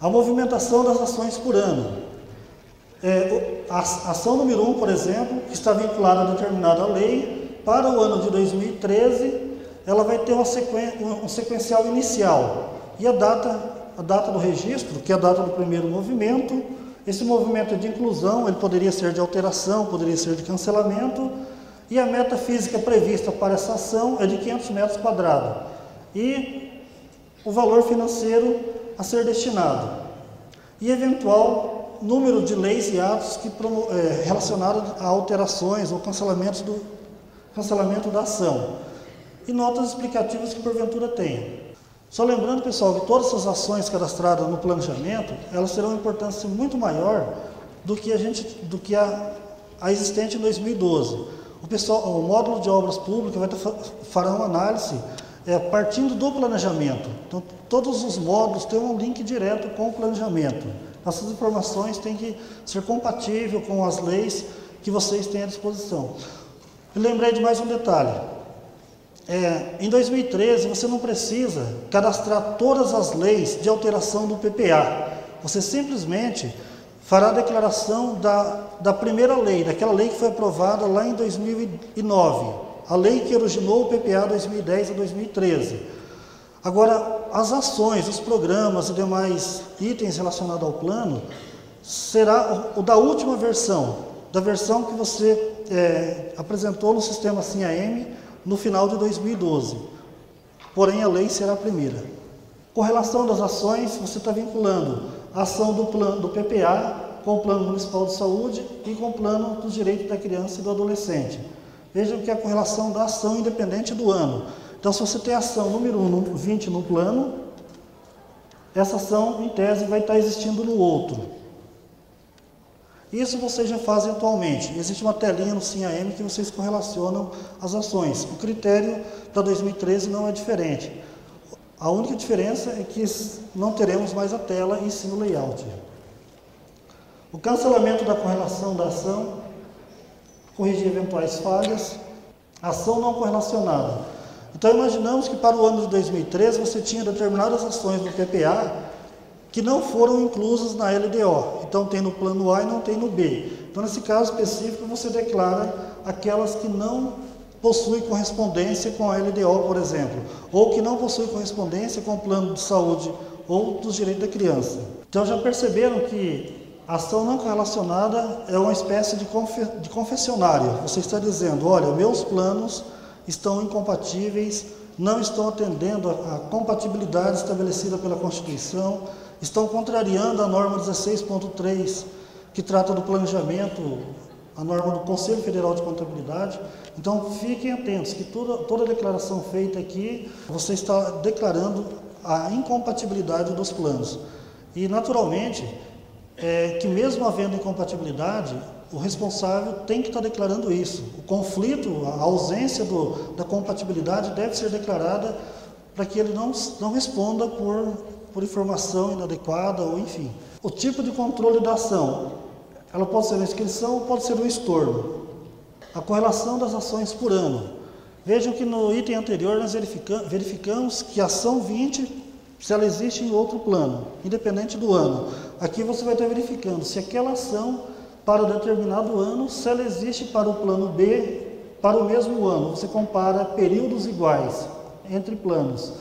A movimentação das ações por ano. A ação número 1, por exemplo, que está vinculada a determinada lei, para o ano de 2013, ela vai ter um sequencial inicial. E a data do registro, que é a data do primeiro movimento, esse movimento é de inclusão, ele poderia ser de alteração, poderia ser de cancelamento, e a meta física prevista para essa ação é de 500 metros quadrados. E o valor financeiro a ser destinado. E eventual número de leis e atos relacionados a alterações ou cancelamento da ação. E notas explicativas que porventura tenha. Só lembrando, pessoal, que todas essas ações cadastradas no planejamento, elas terão uma importância muito maior do que a existente em 2012. O módulo de obras públicas fará uma análise partindo do planejamento. Então, todos os módulos têm um link direto com o planejamento. Essas informações têm que ser compatíveis com as leis que vocês têm à disposição. E lembrei de mais um detalhe. Em 2013, você não precisa cadastrar todas as leis de alteração do PPA. Você simplesmente fará a declaração da primeira lei, daquela lei que foi aprovada lá em 2009, a lei que originou o PPA 2010 a 2013. Agora, as ações, os programas e demais itens relacionados ao plano, será o da última versão, da versão que você apresentou no sistema SIM-AM, no final de 2012. Porém, a lei será a primeira. Com relação das ações, você está vinculando a ação do plano do PPA com o Plano Municipal de Saúde e com o Plano dos Direitos da Criança e do Adolescente. Vejam que é a correlação da ação independente do ano. Então, se você tem a ação número 20 no plano, essa ação, em tese, vai estar existindo no outro. Isso vocês já fazem atualmente. Existe uma telinha no SIM-AM que vocês correlacionam as ações. O critério para 2013 não é diferente. A única diferença é que não teremos mais a tela e sim o layout. O cancelamento da correlação da ação, corrigir eventuais falhas, ação não correlacionada. Então, imaginamos que para o ano de 2013 você tinha determinadas ações do PPA que não foram inclusas na LDO. Então, tem no plano A e não tem no B. Então, nesse caso específico, você declara aquelas que não possuem correspondência com a LDO, por exemplo, ou que não possuem correspondência com o plano de saúde ou dos direitos da criança. Então, já perceberam que a ação não correlacionada é uma espécie de confessionário. Você está dizendo, olha, meus planos estão incompatíveis, não estão atendendo a compatibilidade estabelecida pela Constituição, estão contrariando a norma 16.3, que trata do planejamento, a norma do Conselho Federal de Contabilidade. Então, fiquem atentos, que toda declaração feita aqui, você está declarando a incompatibilidade dos planos. E, naturalmente, que mesmo havendo incompatibilidade, o responsável tem que estar declarando isso. O conflito, a ausência da compatibilidade deve ser declarada para que ele não responda por informação inadequada ou enfim. O tipo de controle da ação, ela pode ser uma inscrição ou pode ser um estorno. A correlação das ações por ano. Vejam que no item anterior nós verificamos que a ação 20, se ela existe em outro plano, independente do ano. Aqui você vai estar verificando se aquela ação para determinado ano, se ela existe para o plano B, para o mesmo ano. Você compara períodos iguais entre planos.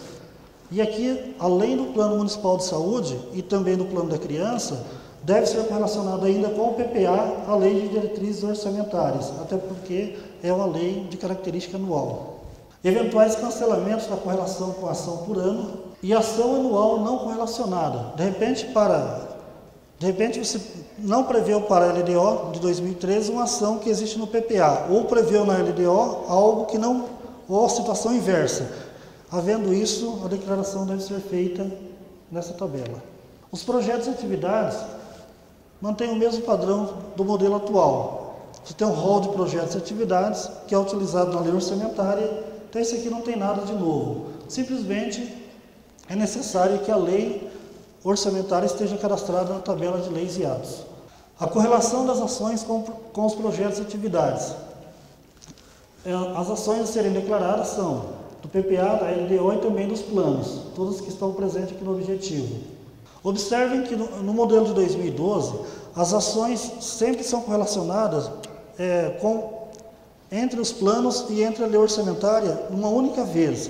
E aqui, além do Plano Municipal de Saúde e também do Plano da Criança, deve ser correlacionado ainda com o PPA, a Lei de Diretrizes Orçamentárias, até porque é uma lei de característica anual. Eventuais cancelamentos da correlação com a ação por ano e ação anual não correlacionada. De repente você não preveu para a LDO de 2013 uma ação que existe no PPA, ou preveu na LDO algo que não, ou a situação inversa. Havendo isso, a declaração deve ser feita nessa tabela. Os projetos e atividades mantêm o mesmo padrão do modelo atual. Você tem um rol de projetos e atividades que é utilizado na lei orçamentária, então esse aqui não tem nada de novo. Simplesmente é necessário que a lei orçamentária esteja cadastrada na tabela de leis e atos. A correlação das ações com os projetos e atividades. As ações a serem declaradas são do PPA, da LDO e também dos planos, todas que estão presentes aqui no objetivo. Observem que no modelo de 2012, as ações sempre são correlacionadas entre os planos e entre a lei orçamentária uma única vez.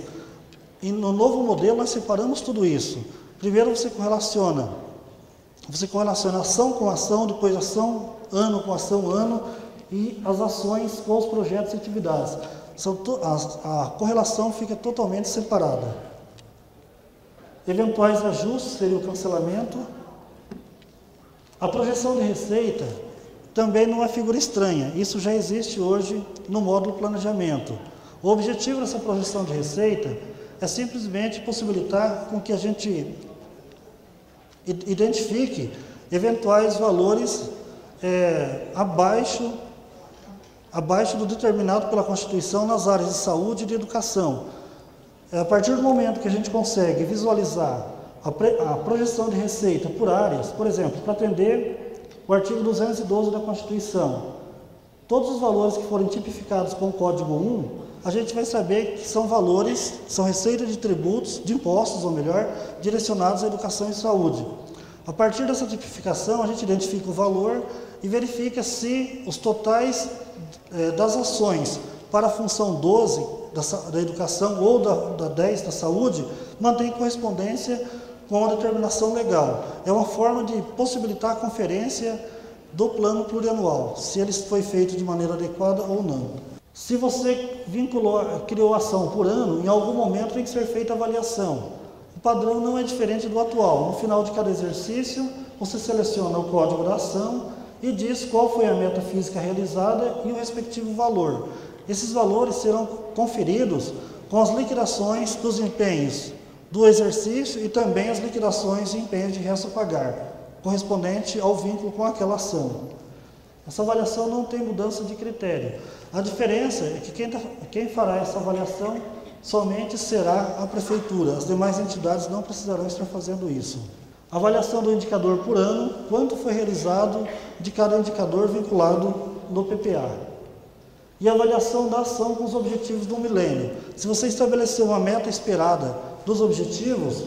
E no novo modelo nós separamos tudo isso. Primeiro você correlaciona ação com ação, depois ação, ano com ação, ano, e as ações com os projetos e atividades. A correlação fica totalmente separada. Eventuais ajustes seria o cancelamento. A projeção de receita também não é figura estranha, isso já existe hoje no módulo planejamento. O objetivo dessa projeção de receita é simplesmente possibilitar com que a gente identifique eventuais valores abaixo do determinado pela Constituição nas áreas de saúde e de educação. A partir do momento que a gente consegue visualizar a projeção de receita por áreas, por exemplo, para atender o artigo 212 da Constituição, todos os valores que forem tipificados com o código 1, a gente vai saber que são valores, são receitas de tributos, de impostos, ou melhor, direcionados à educação e saúde. A partir dessa tipificação, a gente identifica o valor e verifica se os totais das ações para a função 12 da educação ou da 10 da saúde mantém correspondência com a determinação legal. É uma forma de possibilitar a conferência do plano plurianual, se ele foi feito de maneira adequada ou não. Se você criou ação por ano, em algum momento tem que ser feita a avaliação. O padrão não é diferente do atual. No final de cada exercício, você seleciona o código da ação e diz qual foi a meta física realizada e o respectivo valor. Esses valores serão conferidos com as liquidações dos empenhos do exercício e também as liquidações de empenhos de resto a pagar, correspondente ao vínculo com aquela ação. Essa avaliação não tem mudança de critério. A diferença é que quem fará essa avaliação somente será a Prefeitura. As demais entidades não precisarão estar fazendo isso. Avaliação do indicador por ano, quanto foi realizado de cada indicador vinculado no PPA. E a avaliação da ação com os objetivos do milênio. Se você estabeleceu uma meta esperada dos objetivos,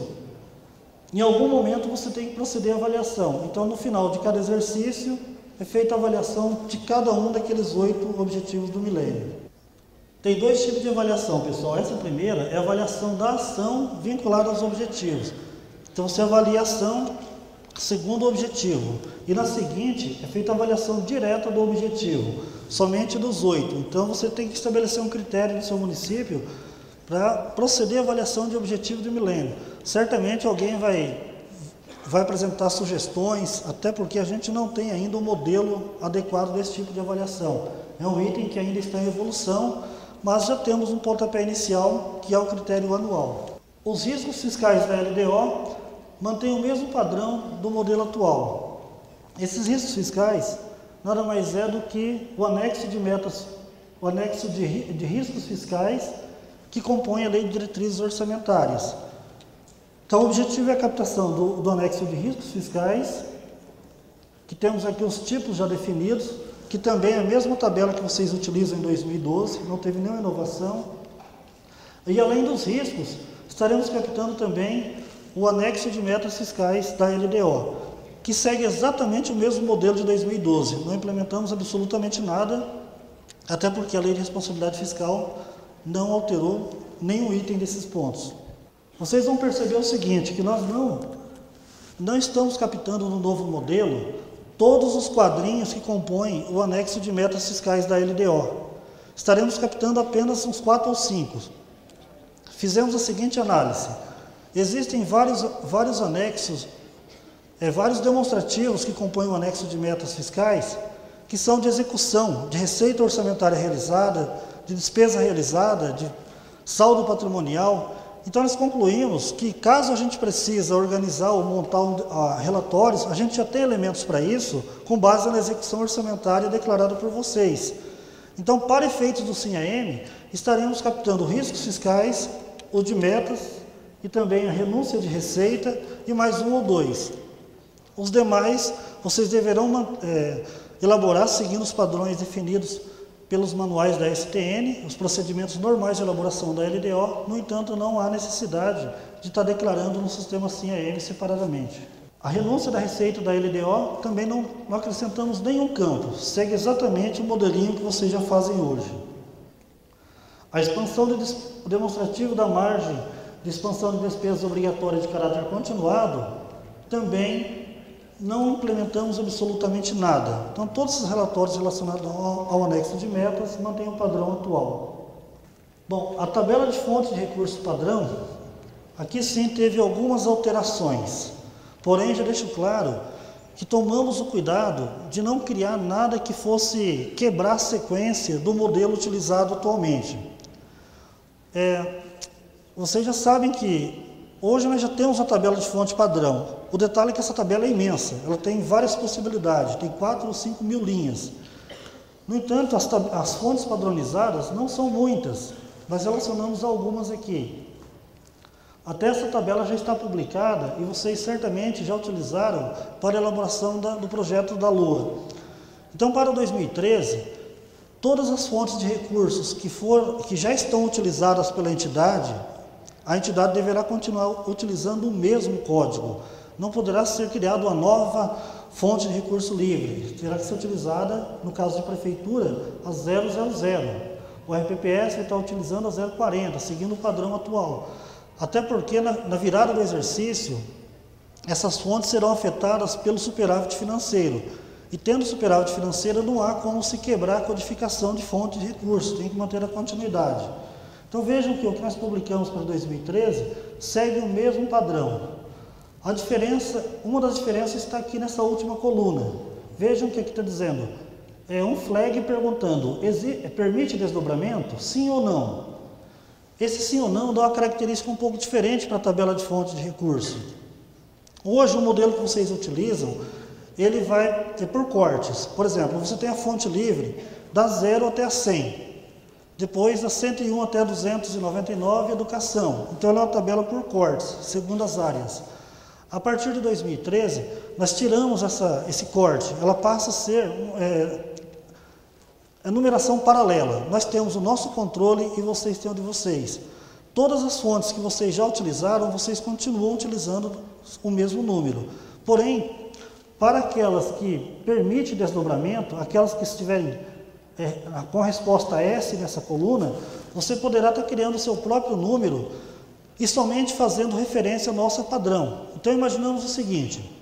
em algum momento você tem que proceder à avaliação. Então, no final de cada exercício, é feita a avaliação de cada um daqueles 8 objetivos do milênio. Tem 2 tipos de avaliação, pessoal. Essa primeira é a avaliação da ação vinculada aos objetivos. Então, você avalia a ação segundo o objetivo. E na seguinte, é feita a avaliação direta do objetivo, somente dos 8. Então, você tem que estabelecer um critério no seu município para proceder à avaliação de objetivo do milênio. Certamente alguém vai apresentar sugestões, até porque a gente não tem ainda um modelo adequado desse tipo de avaliação. É um item que ainda está em evolução, mas já temos um pontapé inicial, que é o critério anual. Os riscos fiscais da LDO mantêm o mesmo padrão do modelo atual. Esses riscos fiscais nada mais é do que o anexo de metas, o anexo de riscos fiscais que compõe a Lei de Diretrizes Orçamentárias. Então, o objetivo é a captação do anexo de riscos fiscais, que temos aqui os tipos já definidos, que também é a mesma tabela que vocês utilizam em 2012, não teve nenhuma inovação. E além dos riscos, estaremos captando também o anexo de metas fiscais da LDO, que segue exatamente o mesmo modelo de 2012. Não implementamos absolutamente nada, até porque a Lei de Responsabilidade Fiscal não alterou nenhum item desses pontos. Vocês vão perceber o seguinte, que nós não estamos captando no novo modelo todos os quadrinhos que compõem o anexo de metas fiscais da LDO. Estaremos captando apenas uns 4 ou 5. Fizemos a seguinte análise. Existem vários anexos, vários demonstrativos que compõem o anexo de metas fiscais, que são de execução, de receita orçamentária realizada, de despesa realizada, de saldo patrimonial. Então, nós concluímos que, caso a gente precisa organizar ou montar relatórios, a gente já tem elementos para isso, com base na execução orçamentária declarada por vocês. Então, para efeitos do SINAM, estaremos captando riscos fiscais, o de metas e também a renúncia de receita e mais 1 ou 2. Os demais, vocês deverão elaborar seguindo os padrões definidos pelos manuais da STN, os procedimentos normais de elaboração da LDO. No entanto, não há necessidade de estar declarando no sistema SINAM separadamente. A renúncia da receita da LDO também não acrescentamos nenhum campo, segue exatamente o modelinho que vocês já fazem hoje. A expansão demonstrativa da margem de expansão de despesas obrigatórias de caráter continuado, também não implementamos absolutamente nada. Então, todos esses relatórios relacionados ao anexo de metas mantêm o padrão atual. Bom, a tabela de fontes de recurso padrão, aqui sim teve algumas alterações. Porém, já deixo claro que tomamos o cuidado de não criar nada que fosse quebrar a sequência do modelo utilizado atualmente. Vocês já sabem que hoje nós já temos a tabela de fonte padrão. O detalhe é que essa tabela é imensa, ela tem várias possibilidades, tem 4 ou 5 mil linhas. No entanto, as fontes padronizadas não são muitas, nós relacionamos algumas aqui. Até essa tabela já está publicada e vocês certamente já utilizaram para a elaboração do projeto da Lua. Então, para 2013, todas as fontes de recursos que já estão utilizadas pela entidade, a entidade deverá continuar utilizando o mesmo código. Não poderá ser criada uma nova fonte de recurso livre. Terá que ser utilizada, no caso de prefeitura, a 000. O RPPS vai estar utilizando a 040, seguindo o padrão atual. Até porque na virada do exercício, essas fontes serão afetadas pelo superávit financeiro. E tendo superávit financeiro, não há como se quebrar a codificação de fonte de recursos, tem que manter a continuidade. Então vejam que o que nós publicamos para 2013 segue o mesmo padrão. Uma das diferenças está aqui nessa última coluna. Vejam o que aqui está dizendo. É um flag perguntando, permite desdobramento? Sim ou não? Esse sim ou não dá uma característica um pouco diferente para a tabela de fontes de recurso. Hoje, o modelo que vocês utilizam, ele vai ter por cortes. Por exemplo, você tem a fonte livre da 0 até a 100. Depois, da 101 até a 299, educação. Então, ela é uma tabela por cortes, segundo as áreas. A partir de 2013, nós tiramos esse corte. Ela passa a ser a numeração paralela. Nós temos o nosso controle e vocês têm o de vocês. Todas as fontes que vocês já utilizaram, vocês continuam utilizando o mesmo número. Porém, para aquelas que permitem desdobramento, aquelas que estiverem com a resposta S nessa coluna, você poderá estar criando o seu próprio número e somente fazendo referência ao nosso padrão. Então, imaginamos o seguinte.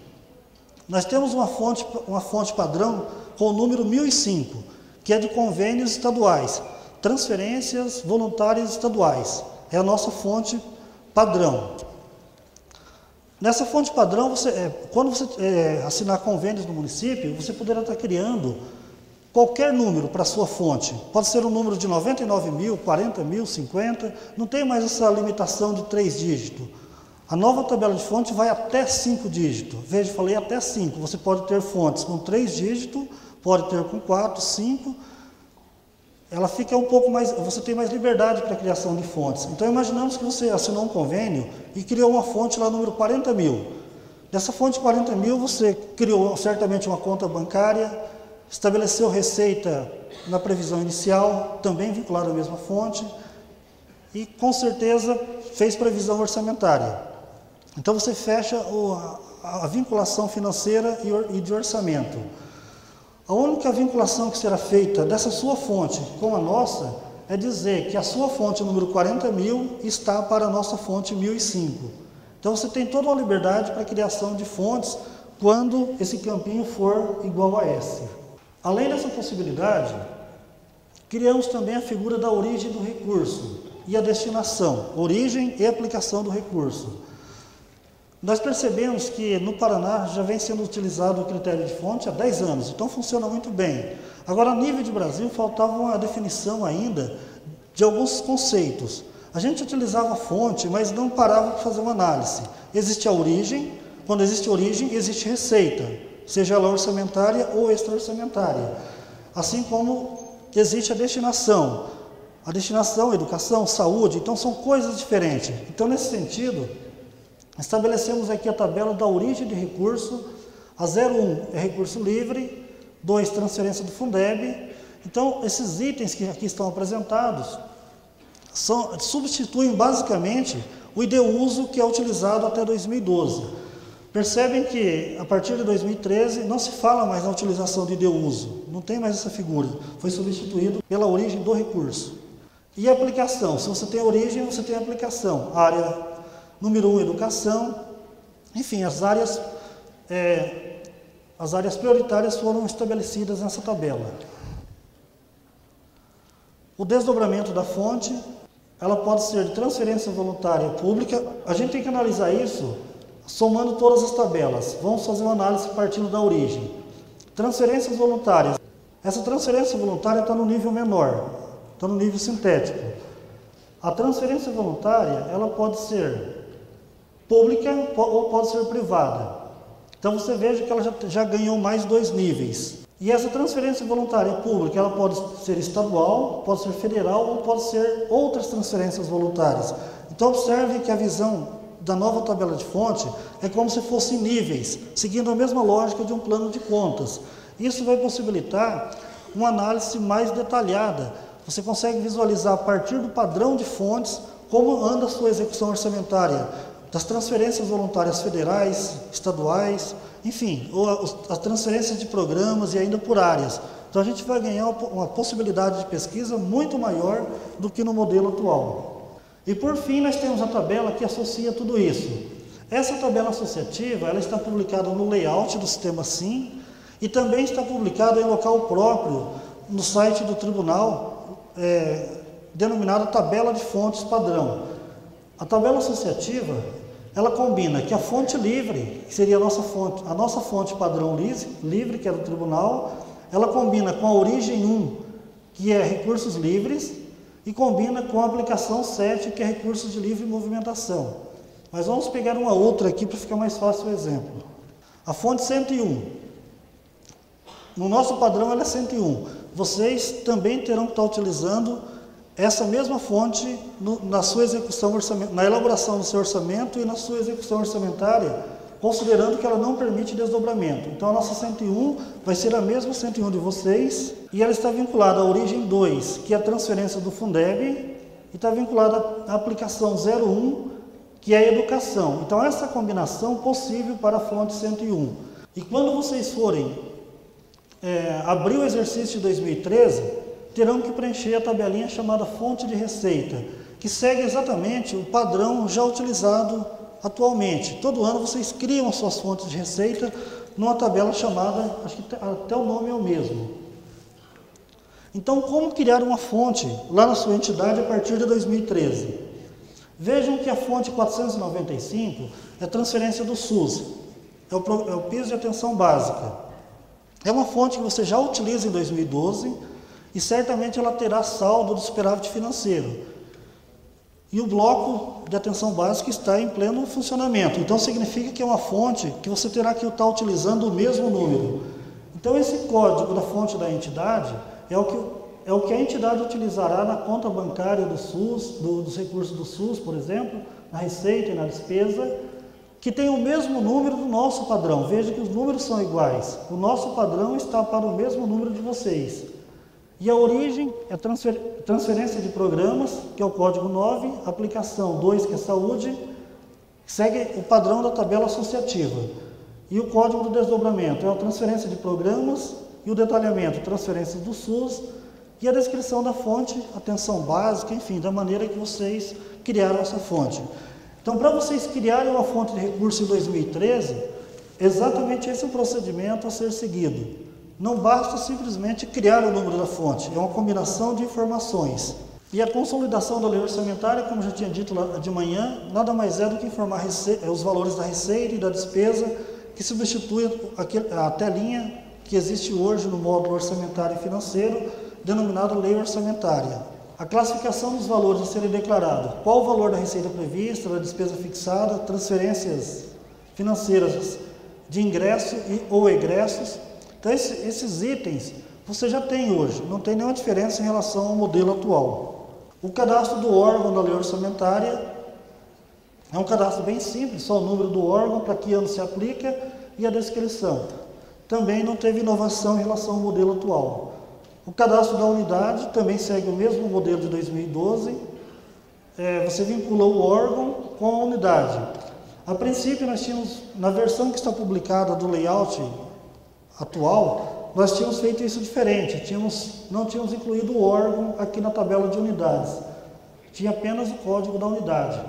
Nós temos uma fonte padrão com o número 1005, que é de convênios estaduais, transferências voluntárias estaduais. É a nossa fonte padrão. Nessa fonte padrão, quando você assinar convênios no município, você poderá estar criando qualquer número para a sua fonte. Pode ser um número de 99 mil, 40 mil, 50, não tem mais essa limitação de 3 dígitos. A nova tabela de fonte vai até 5 dígitos. Veja, falei até 5. Você pode ter fontes com 3 dígitos, pode ter com 4, 5. Ela fica um pouco mais, você tem mais liberdade para a criação de fontes. Então, imaginamos que você assinou um convênio e criou uma fonte lá, número 40 mil. Dessa fonte 40 mil, você criou certamente uma conta bancária, estabeleceu receita na previsão inicial, também vinculada à mesma fonte, e com certeza fez previsão orçamentária. Então, você fecha a vinculação financeira e de orçamento. A única vinculação que será feita dessa sua fonte com a nossa é dizer que a sua fonte número 40 mil está para a nossa fonte 1005. Então, você tem toda a liberdade para a criação de fontes quando esse campinho for igual a S. Além dessa possibilidade, criamos também a figura da origem do recurso e a destinação, origem e aplicação do recurso. Nós percebemos que no Paraná já vem sendo utilizado o critério de fonte há 10 anos, então funciona muito bem. Agora, a nível de Brasil, faltava uma definição ainda de alguns conceitos. A gente utilizava a fonte, mas não parava para fazer uma análise. Existe a origem, quando existe origem, existe receita, seja ela orçamentária ou extra-orçamentária. Assim como existe a destinação. A destinação, educação, saúde, então são coisas diferentes. Então, nesse sentido, estabelecemos aqui a tabela da origem de recurso. A 01 é recurso livre, 2, transferência do Fundeb. Então, esses itens que aqui estão apresentados substituem basicamente o IDUSO que é utilizado até 2012. Percebem que, a partir de 2013, não se fala mais na utilização de deuso, não tem mais essa figura, foi substituído pela origem do recurso. E a aplicação? Se você tem a origem, você tem a aplicação. Área número 1, educação, enfim, as áreas prioritárias foram estabelecidas nessa tabela. O desdobramento da fonte, ela pode ser de transferência voluntária pública. A gente tem que analisar isso somando todas as tabelas. Vamos fazer uma análise partindo da origem. Transferências voluntárias. Essa transferência voluntária está no nível menor, está no nível sintético. A transferência voluntária, ela pode ser pública ou pode ser privada. Então você veja que ela já ganhou mais 2 níveis. E essa transferência voluntária pública, ela pode ser estadual, pode ser federal ou pode ser outras transferências voluntárias. Então observe que a visão da nova tabela de fonte é como se fossem níveis, seguindo a mesma lógica de um plano de contas. Isso vai possibilitar uma análise mais detalhada. Você consegue visualizar a partir do padrão de fontes como anda a sua execução orçamentária, das transferências voluntárias federais, estaduais, enfim, ou as transferências de programas e ainda por áreas. Então a gente vai ganhar uma possibilidade de pesquisa muito maior do que no modelo atual. E por fim nós temos a tabela que associa tudo isso. Essa tabela associativa, ela está publicada no layout do sistema SIM e também está publicada em local próprio no site do tribunal, denominada tabela de fontes padrão. A tabela associativa, ela combina que a fonte livre, que seria a nossa fonte padrão livre, que é do tribunal, ela combina com a origem 1, que é recursos livres, e combina com a aplicação 7, que é recursos de livre movimentação. Mas vamos pegar uma outra aqui para ficar mais fácil o exemplo. A fonte 101. No nosso padrão ela é 101. Vocês também terão que estar utilizando essa mesma fonte na sua execução orçamentária, na elaboração do seu orçamento e na sua execução orçamentária, considerando que ela não permite desdobramento. Então a nossa 101 vai ser a mesma 101 de vocês e ela está vinculada à origem 2, que é a transferência do Fundeb, e está vinculada à aplicação 01, que é a educação. Então essa combinação possível para a fonte 101. E quando vocês forem abrir o exercício de 2013, terão que preencher a tabelinha chamada fonte de receita, que segue exatamente o padrão já utilizado atualmente. Todo ano vocês criam as suas fontes de receita numa tabela chamada, acho que até o nome é o mesmo. Então, como criar uma fonte lá na sua entidade a partir de 2013? Vejam que a fonte 495 é transferência do SUS, é o piso de atenção básica. É uma fonte que você já utiliza em 2012, e certamente ela terá saldo do superávit financeiro. E o bloco de atenção básica está em pleno funcionamento. Então significa que é uma fonte que você terá que estar utilizando o mesmo número. Então esse código da fonte da entidade é o que a entidade utilizará na conta bancária do SUS, dos recursos do SUS, por exemplo, na receita e na despesa, que tem o mesmo número do nosso padrão. Veja que os números são iguais. O nosso padrão está para o mesmo número de vocês. E a origem é transferência de programas, que é o código 9, aplicação 2, que é saúde, segue o padrão da tabela associativa. E o código do desdobramento é a transferência de programas e o detalhamento, transferência do SUS e a descrição da fonte, atenção básica, enfim, da maneira que vocês criaram essa fonte. Então, para vocês criarem uma fonte de recurso em 2013, exatamente esse é o procedimento a ser seguido. Não basta simplesmente criar o número da fonte, é uma combinação de informações. E a consolidação da lei orçamentária, como já tinha dito lá de manhã, nada mais é do que informar os valores da receita e da despesa, que substitui a telinha que existe hoje no módulo orçamentário e financeiro, denominado lei orçamentária. A classificação dos valores a serem declarados, qual o valor da receita prevista, da despesa fixada, transferências financeiras de ingresso ou egressos. Então, esses itens você já tem hoje, não tem nenhuma diferença em relação ao modelo atual. O cadastro do órgão da lei orçamentária é um cadastro bem simples, só o número do órgão, para que ano se aplica e a descrição. Também não teve inovação em relação ao modelo atual. O cadastro da unidade também segue o mesmo modelo de 2012. Você vincula o órgão com a unidade. A princípio, nós tínhamos, na versão que está publicada do layout atual, nós tínhamos feito isso diferente, não tínhamos incluído o órgão aqui na tabela de unidades, tinha apenas o código da unidade.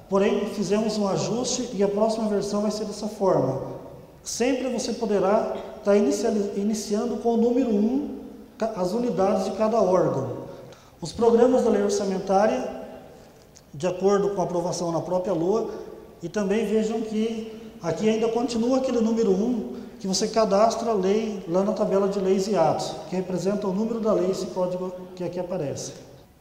Porém, fizemos um ajuste e a próxima versão vai ser dessa forma. Sempre você poderá estar iniciando com o número 1 as unidades de cada órgão. Os programas da lei orçamentária, de acordo com a aprovação na própria LOA, e também vejam que aqui ainda continua aquele número 1 que você cadastra a lei lá na tabela de leis e atos, que representa o número da lei, esse código que aqui aparece.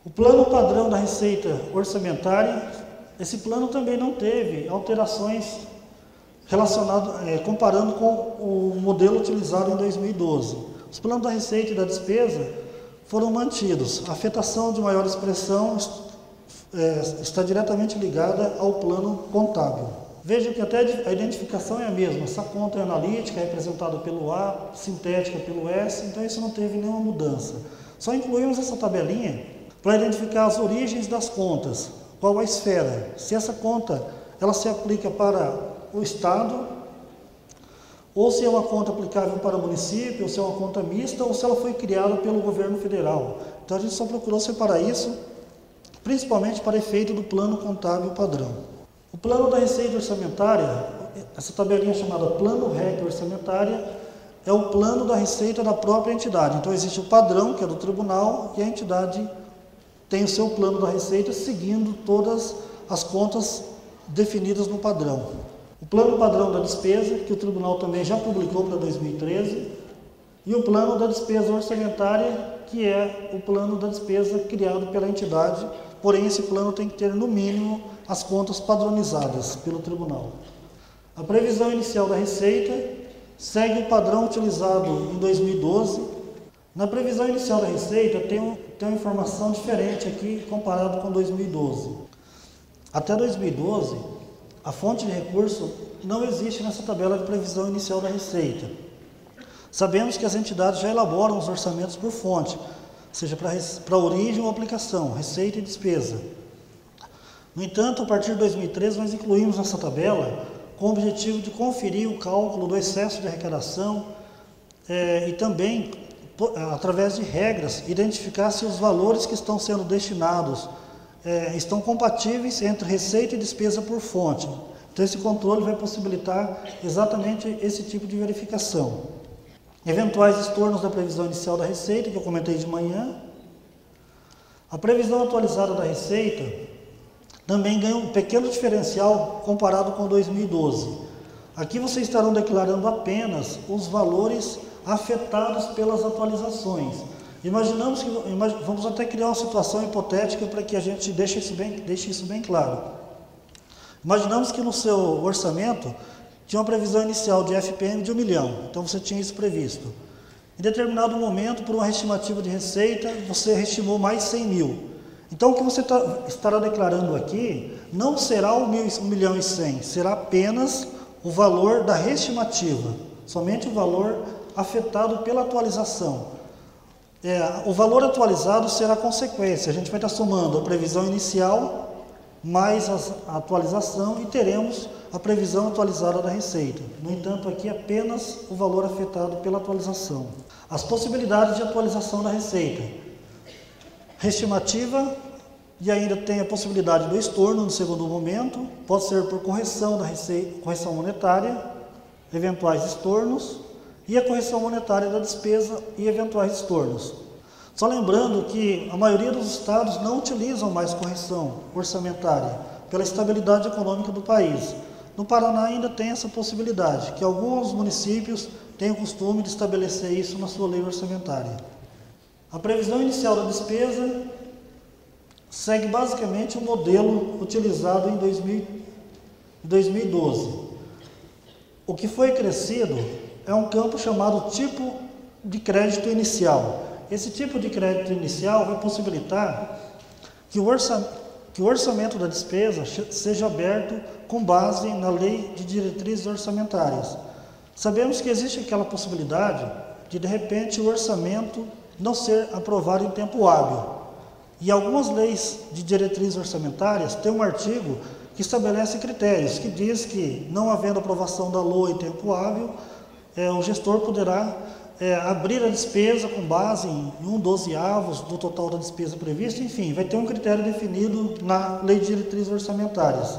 O plano padrão da receita orçamentária, esse plano também não teve alterações relacionadas, comparando com o modelo utilizado em 2012. Os planos da receita e da despesa foram mantidos. A afetação de maior expressão está diretamente ligada ao plano contábil. Veja que até a identificação é a mesma. Essa conta é analítica, é representada pelo A, sintética pelo S, então isso não teve nenhuma mudança. Só incluímos essa tabelinha para identificar as origens das contas, qual a esfera. Se essa conta ela se aplica para o Estado, ou se é uma conta aplicável para o município, ou se é uma conta mista, ou se ela foi criada pelo governo federal. Então a gente só procurou separar isso, principalmente para efeito do plano contábil padrão. O plano da receita orçamentária, essa tabelinha chamada plano REC orçamentária, é o plano da receita da própria entidade. Então existe o padrão, que é do tribunal, e a entidade tem o seu plano da receita seguindo todas as contas definidas no padrão. O plano padrão da despesa, que o tribunal também já publicou para 2013, e o plano da despesa orçamentária, que é o plano da despesa criado pela entidade, porém esse plano tem que ter no mínimo as contas padronizadas pelo tribunal. A previsão inicial da receita segue o padrão utilizado em 2012. Na previsão inicial da receita tem uma informação diferente aqui comparado com 2012. Até 2012, a fonte de recurso não existe nessa tabela de previsão inicial da receita. Sabemos que as entidades já elaboram os orçamentos por fonte, seja para origem ou aplicação, receita e despesa. No entanto, a partir de 2013, nós incluímos nessa tabela com o objetivo de conferir o cálculo do excesso de arrecadação e também, através de regras, identificar se os valores que estão sendo destinados estão compatíveis entre receita e despesa por fonte. Então, esse controle vai possibilitar exatamente esse tipo de verificação. Eventuais estornos da previsão inicial da receita, que eu comentei de manhã. A previsão atualizada da receita também ganha um pequeno diferencial comparado com 2012. Aqui vocês estarão declarando apenas os valores afetados pelas atualizações. Vamos até criar uma situação hipotética para que a gente deixe isso bem claro. Imaginamos que no seu orçamento tinha uma previsão inicial de FPM de 1 milhão, então você tinha isso previsto. Em determinado momento, por uma estimativa de receita, você estimou mais 100 mil. Então, o que você estará declarando aqui não será 1 milhão e 100, será apenas o valor da reestimativa, somente o valor afetado pela atualização. O valor atualizado será a consequência, a gente vai estar somando a previsão inicial mais a atualização e teremos a previsão atualizada da receita. No entanto, aqui apenas o valor afetado pela atualização. As possibilidades de atualização da receita. Reestimativa, e ainda tem a possibilidade do estorno no segundo momento, pode ser por correção da receita, correção monetária, eventuais estornos, e a correção monetária da despesa e eventuais estornos. Só lembrando que a maioria dos estados não utilizam mais correção orçamentária, pela estabilidade econômica do país. No Paraná ainda tem essa possibilidade, que alguns municípios têm o costume de estabelecer isso na sua lei orçamentária. A previsão inicial da despesa segue basicamente o modelo utilizado em 2012. O que foi crescido é um campo chamado tipo de crédito inicial. Esse tipo de crédito inicial vai possibilitar que o orçamento da despesa seja aberto com base na lei de diretrizes orçamentárias. Sabemos que existe aquela possibilidade de repente, o orçamento não ser aprovado em tempo hábil. E algumas leis de diretrizes orçamentárias têm um artigo que estabelece critérios, que diz que, não havendo aprovação da LOA em tempo hábil, o gestor poderá abrir a despesa com base em 1/12 do total da despesa prevista, enfim, vai ter um critério definido na Lei de Diretrizes Orçamentárias.